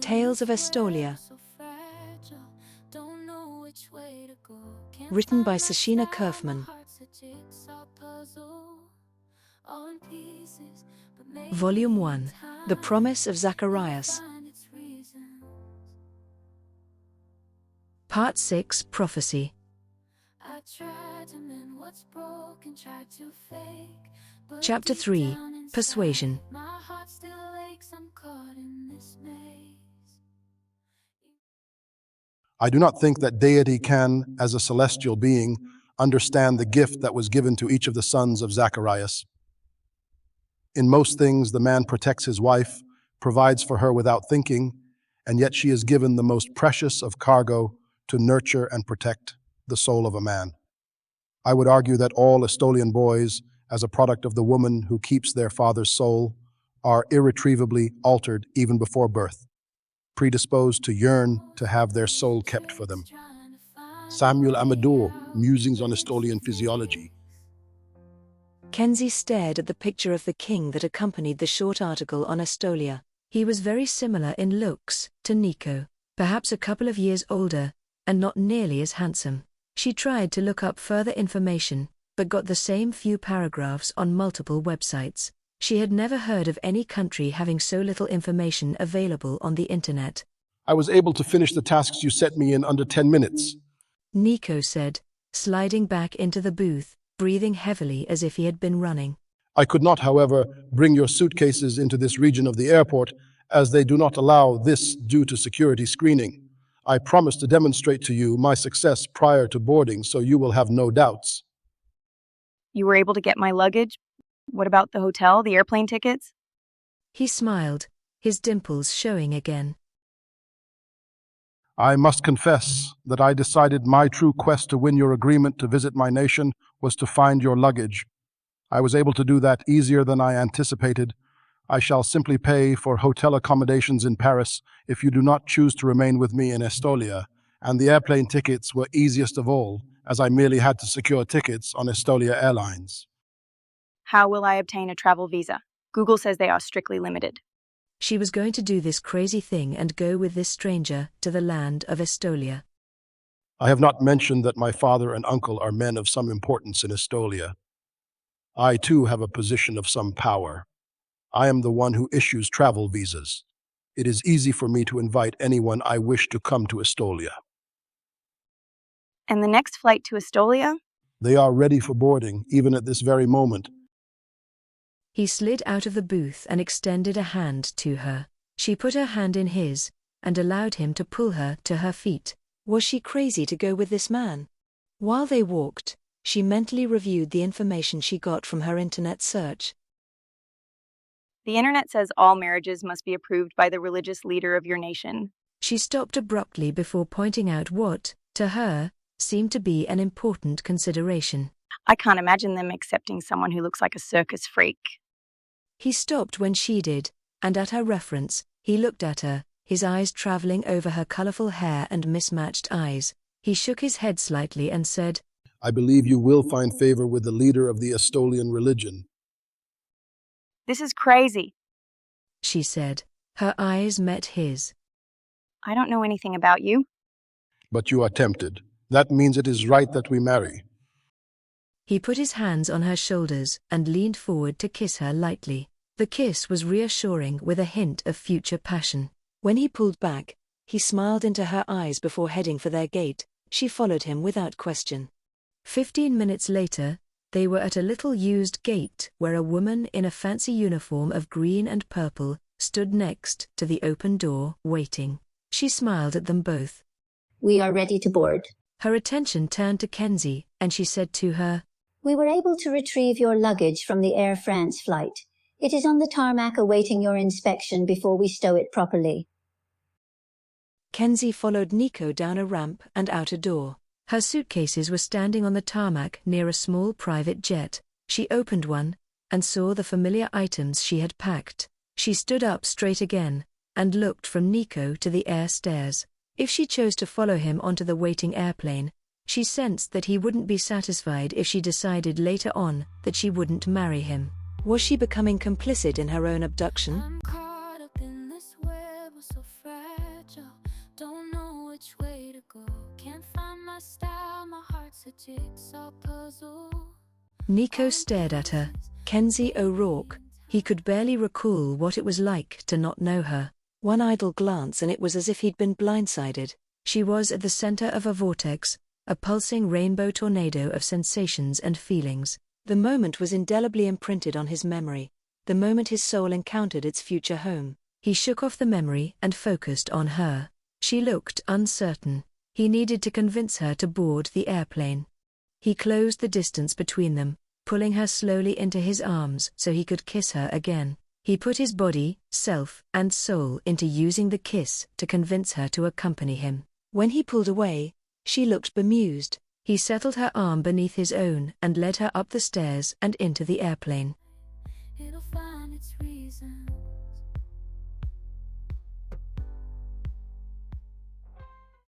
Tales of Estolia. Written by Sashina Kerfman. Volume 1. The Promise of Zacharias. Part 6. Prophecy. Chapter 3. Persuasion. I do not think that deity can, as a celestial being, understand the gift that was given to each of the sons of Zacharias. In most things, the man protects his wife, provides for her without thinking, and yet she is given the most precious of cargo to nurture and protect the soul of a man. I would argue that all Estolian boys, as a product of the woman who keeps their father's soul, are irretrievably altered even before birth, predisposed to yearn to have their soul kept for them. Samuel Amador, Musings on Estolian Physiology. Kenzie stared at the picture of the king that accompanied the short article on Estolia. He was very similar in looks to Nico, perhaps a couple of years older, and not nearly as handsome. She tried to look up further information, but got the same few paragraphs on multiple websites. She had never heard of any country having so little information available on the internet. I was able to finish the tasks you set me in under 10 minutes. Nico said, sliding back into the booth, breathing heavily as if he had been running. I could not, however, bring your suitcases into this region of the airport, as they do not allow this due to security screening. I promise to demonstrate to you my success prior to boarding, so you will have no doubts. You were able to get my luggage? What about the hotel, the airplane tickets? He smiled, his dimples showing again. I must confess that I decided my true quest to win your agreement to visit my nation was to find your luggage. I was able to do that easier than I anticipated. I shall simply pay for hotel accommodations in Paris if you do not choose to remain with me in Estolia, and the airplane tickets were easiest of all, as I merely had to secure tickets on Estolia Airlines. How will I obtain a travel visa? Google says they are strictly limited. She was going to do this crazy thing and go with this stranger to the land of Estolia. I have not mentioned that my father and uncle are men of some importance in Estolia. I, too, have a position of some power. I am the one who issues travel visas. It is easy for me to invite anyone I wish to come to Estolia. And the next flight to Estolia? They are ready for boarding, even at this very moment. He slid out of the booth and extended a hand to her. She put her hand in his, and allowed him to pull her to her feet. Was she crazy to go with this man? While they walked, she mentally reviewed the information she got from her internet search. The internet says all marriages must be approved by the religious leader of your nation. She stopped abruptly before pointing out what, to her, seemed to be an important consideration. I can't imagine them accepting someone who looks like a circus freak. He stopped when she did, and at her reference, he looked at her, his eyes traveling over her colorful hair and mismatched eyes. He shook his head slightly and said, I believe you will find favor with the leader of the Estolian religion. This is crazy, she said. Her eyes met his. I don't know anything about you. But you are tempted. That means it is right that we marry. He put his hands on her shoulders and leaned forward to kiss her lightly. The kiss was reassuring with a hint of future passion. When he pulled back, he smiled into her eyes before heading for their gate. She followed him without question. 15 minutes later, they were at a little used gate where a woman in a fancy uniform of green and purple stood next to the open door, waiting. She smiled at them both. We are ready to board. Her attention turned to Kenzie, and she said to her, We were able to retrieve your luggage from the Air France flight. It is on the tarmac awaiting your inspection before we stow it properly. Kenzie followed Nico down a ramp and out a door. Her suitcases were standing on the tarmac near a small private jet. She opened one, and saw the familiar items she had packed. She stood up straight again, and looked from Nico to the air stairs. If she chose to follow him onto the waiting airplane, she sensed that he wouldn't be satisfied if she decided later on that she wouldn't marry him. Was she becoming complicit in her own abduction? Don't know which way to go. Can't find my style, my heart's a jigsaw puzzle. Nico stared at her. Kenzie O'Rourke. He could barely recall what it was like to not know her. One idle glance and it was as if he'd been blindsided. She was at the center of a vortex, a pulsing rainbow tornado of sensations and feelings. The moment was indelibly imprinted on his memory, the moment his soul encountered its future home. He shook off the memory and focused on her. She looked uncertain. He needed to convince her to board the airplane. He closed the distance between them, pulling her slowly into his arms so he could kiss her again. He put his body, self, and soul into using the kiss to convince her to accompany him. When he pulled away, she looked bemused. He settled her arm beneath his own and led her up the stairs and into the airplane. It'll find